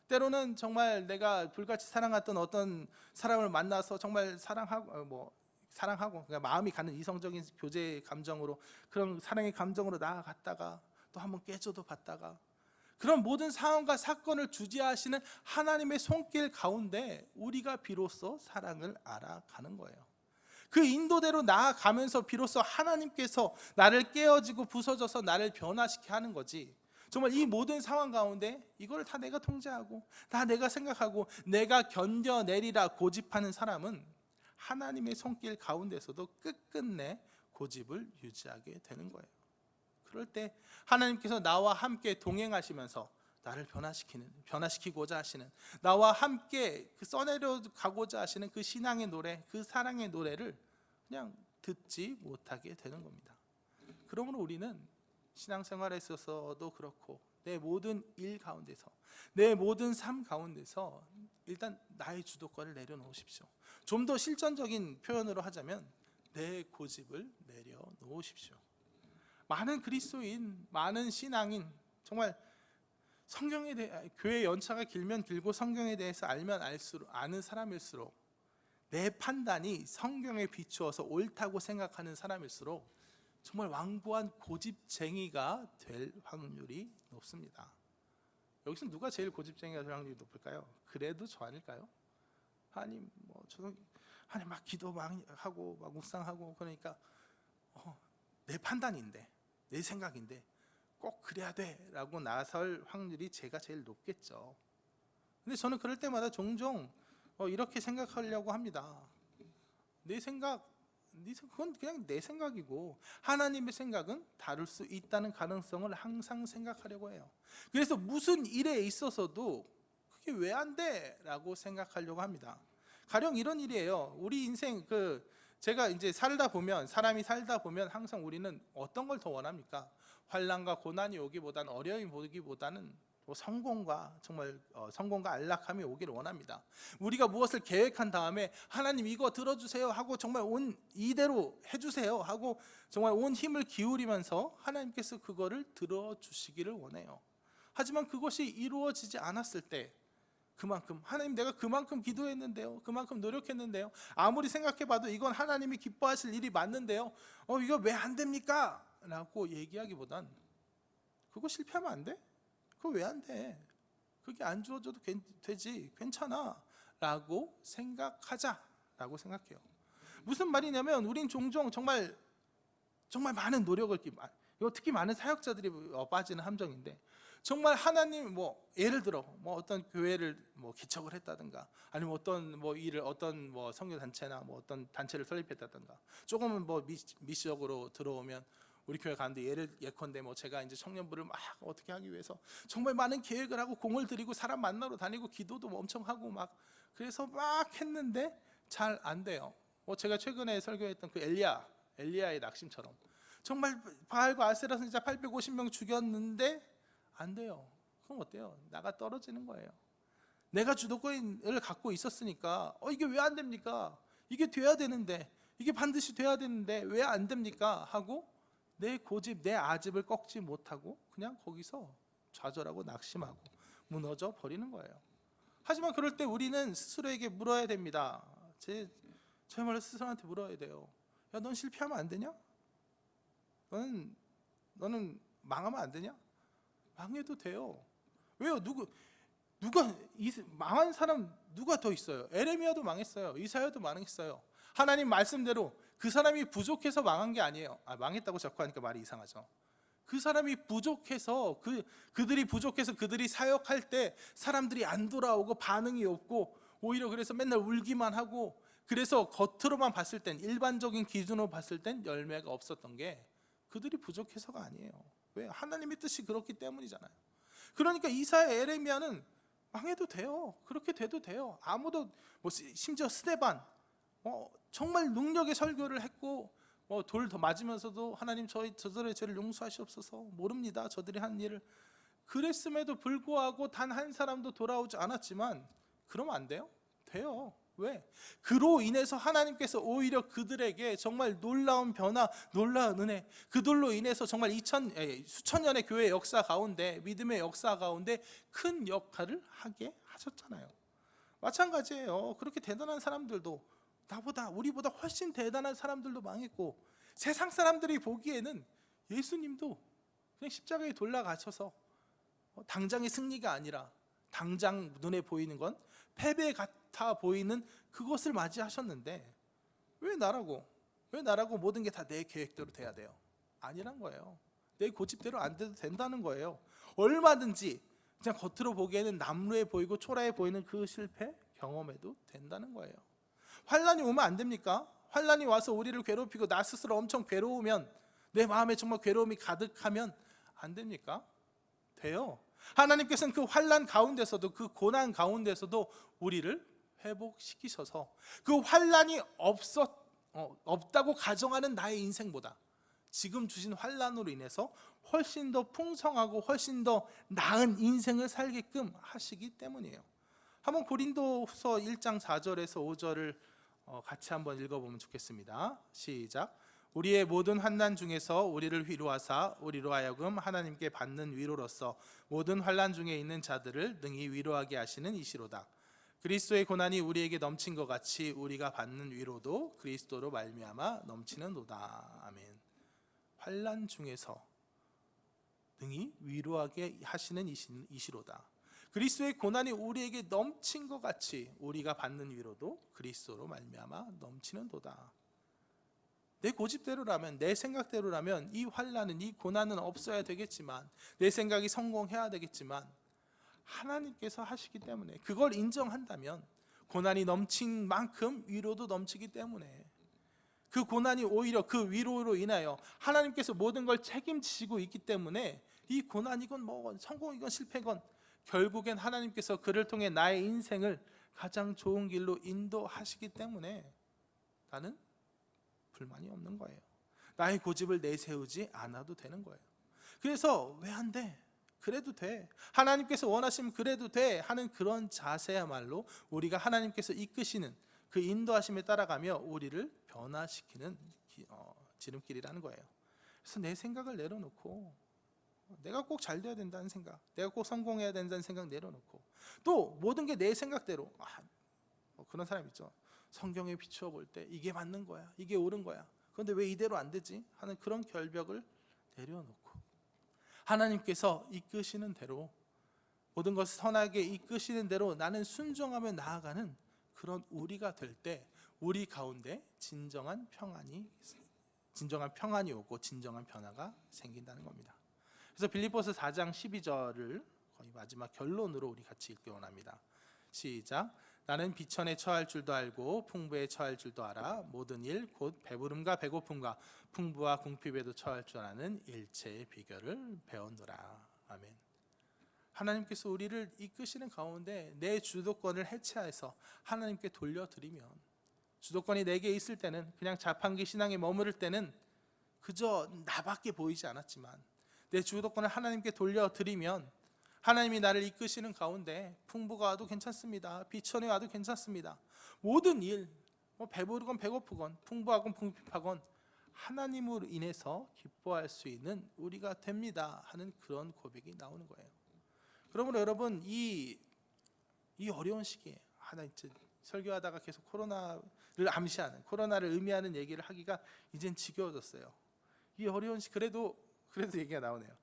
때로는 정말 내가 불같이 사랑했던 어떤 사람을 만나서 정말 사랑하고 그냥 마음이 가는 이성적인 교제의 감정으로, 그런 사랑의 감정으로 나아갔다가 또 한번 깨져도 봤다가, 그런 모든 상황과 사건을 주재하시는 하나님의 손길 가운데 우리가 비로소 사랑을 알아가는 거예요. 그 인도대로 나아가면서 비로소 하나님께서 나를 깨어지고 부서져서 나를 변화시키게 하는 거지. 정말 이 모든 상황 가운데 이걸 다 내가 통제하고 다 내가 생각하고 내가 견뎌내리라 고집하는 사람은 하나님의 손길 가운데서도 끝끝내 고집을 유지하게 되는 거예요. 그럴 때 하나님께서 나와 함께 동행하시면서 나를 변화시키고자 하시는, 나와 함께 써내려 가고자 하시는 그 신앙의 노래, 그 사랑의 노래를 그냥 듣지 못하게 되는 겁니다. 그러므로 우리는 신앙생활에 있어서도 그렇고 내 모든 일 가운데서, 내 모든 삶 가운데서 일단 나의 주도권을 내려놓으십시오. 좀 더 실전적인 표현으로 하자면 내 고집을 내려놓으십시오. 많은 그리스도인, 많은 신앙인, 정말 성경에 대해, 교회 연차가 길면 길고 성경에 대해서 알면 알수록, 아는 사람일수록, 내 판단이 성경에 비추어서 옳다고 생각하는 사람일수록 정말 완고한 고집쟁이가 될 확률이 높습니다. 여기서 누가 제일 고집쟁이가 될 확률이 높을까요? 그래도 저 아닐까요? 하나님, 하나님 막 기도 막 하고 막 묵상하고 그러니까 내 판단인데, 내 생각인데 꼭 그래야 돼라고 나설 확률이 제가 제일 높겠죠. 근데 저는 그럴 때마다 종종 이렇게 생각하려고 합니다. 내 생각, 그건 그냥 내 생각이고 하나님의 생각은 다를 수 있다는 가능성을 항상 생각하려고 해요. 그래서 무슨 일에 있어서도 그게 왜 안 돼? 라고 생각하려고 합니다. 가령 이런 일이에요. 우리 인생, 제가 이제 사람이 살다 보면 항상 우리는 어떤 걸 더 원합니까? 환난과 고난이 오기보다는, 어려움이 오기보다는 성공과 안락함이 오기를 원합니다. 우리가 무엇을 계획한 다음에 하나님 이거 들어주세요 하고 정말 이대로 해주세요 하고 정말 온 힘을 기울이면서 하나님께서 그거를 들어주시기를 원해요. 하지만 그것이 이루어지지 않았을 때 하나님 내가 그만큼 기도했는데요, 그만큼 노력했는데요, 아무리 생각해봐도 이건 하나님이 기뻐하실 일이 맞는데요, 이거 왜 안 됩니까? 라고 얘기하기보단 그거 실패하면 안 돼? 그거 왜 안 돼? 그게 안 주어져도 되지, 괜찮아 라고 생각하자라고 생각해요. 무슨 말이냐면 우린 종종 정말 많은 노력을, 이거 특히 많은 사역자들이 빠지는 함정인데, 정말 하나님 예를 들어 어떤 교회를 개척을 했다든가, 아니면 어떤 일을, 어떤 선교 단체나 어떤 단체를 설립했다든가, 조금은 미시적으로 들어오면 우리 교회 가는데 예컨대 제가 이제 청년부를 막 어떻게 하기 위해서 정말 많은 계획을 하고 공을 들이고 사람 만나러 다니고 기도도 엄청 하고 그래서 막 했는데 잘 안 돼요. 제가 최근에 설교했던 그 엘리야의 낙심처럼 정말 바알과 아세라 선지자 850명 죽였는데 안 돼요. 그럼 어때요? 나가 떨어지는 거예요. 내가 주도권을 갖고 있었으니까 이게 왜 안 됩니까? 이게 돼야 되는데, 이게 반드시 돼야 되는데 왜 안 됩니까? 하고 내 고집, 내 아집을 꺾지 못하고 그냥 거기서 좌절하고 낙심하고 무너져 버리는 거예요. 하지만 그럴 때 우리는 스스로에게 물어야 됩니다. 저야말로 스스로한테 물어야 돼요. 야, 넌 실패하면 안 되냐? 너는 망하면 안 되냐? 망해도 돼요. 왜요? 누가 망한 사람 누가 더 있어요? 에레미야도 망했어요. 이사야도 망했어요. 하나님 말씀대로 그 사람이 부족해서 망한 게 아니에요. 망했다고 자꾸 하니까 말이 이상하죠. 그 사람이 부족해서, 그들이 부족해서 그들이 사역할 때 사람들이 안 돌아오고 반응이 없고 오히려 그래서 맨날 울기만 하고, 그래서 겉으로만 봤을 땐, 일반적인 기준으로 봤을 땐 열매가 없었던 게 그들이 부족해서가 아니에요. 왜? 하나님의 뜻이 그렇기 때문이잖아요. 그러니까 이사야, 에레미야는 망해도 돼요. 그렇게 돼도 돼요. 아무도 심지어 스데반 정말 능력의 설교를 했고 돌 더 맞으면서도 하나님 저들의 죄를 용서하시옵소서, 모릅니다 저들이 한 일을, 그랬음에도 불구하고 단 한 사람도 돌아오지 않았지만 그러면 안 돼요? 돼요. 왜? 그로 인해서 하나님께서 오히려 그들에게 정말 놀라운 변화, 놀라운 은혜, 그들로 인해서 정말 수천 년의 교회 역사 가운데, 믿음의 역사 가운데 큰 역할을 하게 하셨잖아요. 마찬가지예요. 그렇게 대단한 사람들도, 우리보다 훨씬 대단한 사람들도 망했고, 세상 사람들이 보기에는 예수님도 그냥 십자가에 돌아가셔서 당장의 승리가 아니라 당장 눈에 보이는 건 패배 같아 보이는 그것을 맞이하셨는데 왜 나라고 모든 게 다 내 계획대로 돼야 돼요? 아니란 거예요. 내 고집대로 안 돼도 된다는 거예요. 얼마든지 그냥 겉으로 보기에는 남루해 보이고 초라해 보이는 그 실패 경험해도 된다는 거예요. 환란이 오면 안 됩니까? 환란이 와서 우리를 괴롭히고 나 스스로 엄청 괴로우면, 내 마음에 정말 괴로움이 가득하면 안 됩니까? 돼요. 하나님께서는 그 환란 가운데서도, 그 고난 가운데서도 우리를 회복시키셔서 그 환란이 없다고 가정하는 나의 인생보다 지금 주신 환란으로 인해서 훨씬 더 풍성하고 훨씬 더 나은 인생을 살게끔 하시기 때문이에요. 한번 고린도후서 1장 4절에서 5절을 같이 한번 읽어보면 좋겠습니다. 시작. 우리의 모든 환난 중에서 우리를 위로하사 우리로 하여금 하나님께 받는 위로로서 모든 환난 중에 있는 자들을 능히 위로하게 하시는 이시로다. 그리스도의 고난이 우리에게 넘친 것 같이 우리가 받는 위로도 그리스도로 말미암아 넘치는도다. 아멘. 환난 중에서 능히 위로하게 하시는 이시로다. 그리스도의 고난이 우리에게 넘친 것 같이 우리가 받는 위로도 그리스도로 말미암아 넘치는도다. 내 고집대로라면, 내 생각대로라면 이 환난은, 이 고난은 없어야 되겠지만, 내 생각이 성공해야 되겠지만 하나님께서 하시기 때문에, 그걸 인정한다면 고난이 넘친 만큼 위로도 넘치기 때문에, 그 고난이 오히려 그 위로로 인하여 하나님께서 모든 걸 책임지시고 있기 때문에 이 고난이건 뭐 성공이건 실패건 결국엔 하나님께서 그를 통해 나의 인생을 가장 좋은 길로 인도하시기 때문에 나는 불만이 없는 거예요. 나의 고집을 내세우지 않아도 되는 거예요. 그래서 왜 안 돼? 그래도 돼. 하나님께서 원하시면 그래도 돼 하는 그런 자세야말로 우리가 하나님께서 이끄시는 그 인도하심에 따라가며 우리를 변화시키는 지름길이라는 거예요. 그래서 내 생각을 내려놓고, 내가 꼭 잘 돼야 된다는 생각, 내가 꼭 성공해야 된다는 생각 내려놓고, 또 모든 게 내 생각대로, 그런 사람 있죠. 성경에 비추어 볼 때 이게 맞는 거야, 이게 옳은 거야, 그런데 왜 이대로 안 되지? 하는 그런 결벽을 내려놓고 하나님께서 이끄시는 대로, 모든 것을 선하게 이끄시는 대로 나는 순종하며 나아가는 그런 우리가 될 때 우리 가운데 진정한 평안이 오고 진정한 변화가 생긴다는 겁니다. 그래서 빌립보서 4장 12절을 거의 마지막 결론으로 우리 같이 읽기 원합니다. 시작. 나는 비천에 처할 줄도 알고 풍부에 처할 줄도 알아. 모든 일 곧 배부름과 배고픔과 풍부와 궁핍에도 처할 줄 아는 일체의 비결을 배웠노라. 아멘. 하나님께서 우리를 이끄시는 가운데 내 주도권을 해체해서 하나님께 돌려드리면, 주도권이 내게 있을 때는, 그냥 자판기 신앙에 머무를 때는 그저 나밖에 보이지 않았지만 내 주도권을 하나님께 돌려드리면 하나님이 나를 이끄시는 가운데 풍부가 와도 괜찮습니다, 비천이 와도 괜찮습니다, 모든 일, 배부르건 배고프건 풍부하건 궁핍하건 하나님으로 인해서 기뻐할 수 있는 우리가 됩니다 하는 그런 고백이 나오는 거예요. 그러므로 여러분, 이 어려운 시기에 설교하다가 계속 코로나를 암시하는, 코로나를 의미하는 얘기를 하기가 이젠 지겨워졌어요. 이 어려운 시 그래도 얘기가 나오네요.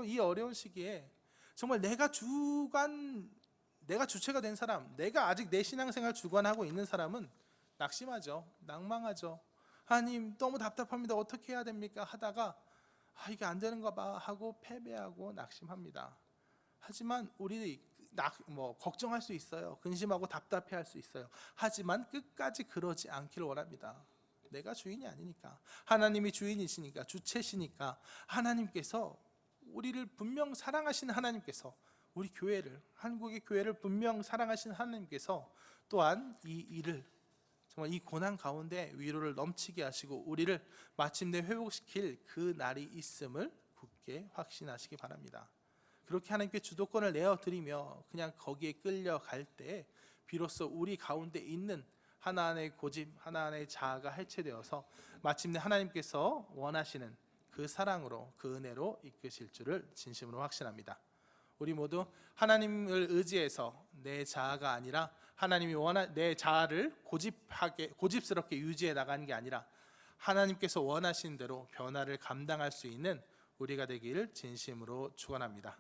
이 어려운 시기에 정말 내가 주체가 된 사람, 내가 아직 내 신앙생활 주관하고 있는 사람은 낙심하죠, 낭망하죠. 하나님 너무 답답합니다, 어떻게 해야 됩니까? 하다가 이게 안 되는가 봐 하고 패배하고 낙심합니다. 하지만 우리 걱정할 수 있어요, 근심하고 답답해할 수 있어요. 하지만 끝까지 그러지 않기를 원합니다. 내가 주인이 아니니까, 하나님이 주인이시니까, 주체시니까, 하나님께서 우리를 분명 사랑하시는 하나님께서, 우리 교회를, 한국의 교회를 분명 사랑하시는 하나님께서 또한 이 일을, 정말 이 고난 가운데 위로를 넘치게 하시고 우리를 마침내 회복시킬 그 날이 있음을 굳게 확신하시기 바랍니다. 그렇게 하나님께 주도권을 내어드리며 그냥 거기에 끌려갈 때 비로소 우리 가운데 있는 하나님의 고집, 하나님의 자아가 해체되어서 마침내 하나님께서 원하시는 그 사랑으로, 그 은혜로 이끄실 줄을 진심으로 확신합니다. 우리 모두 하나님을 의지해서 내 자아가 아니라, 하나님이 내 자아를 고집스럽게 유지해 나가는 게 아니라 하나님께서 원하신 대로 변화를 감당할 수 있는 우리가 되기를 진심으로 축원합니다.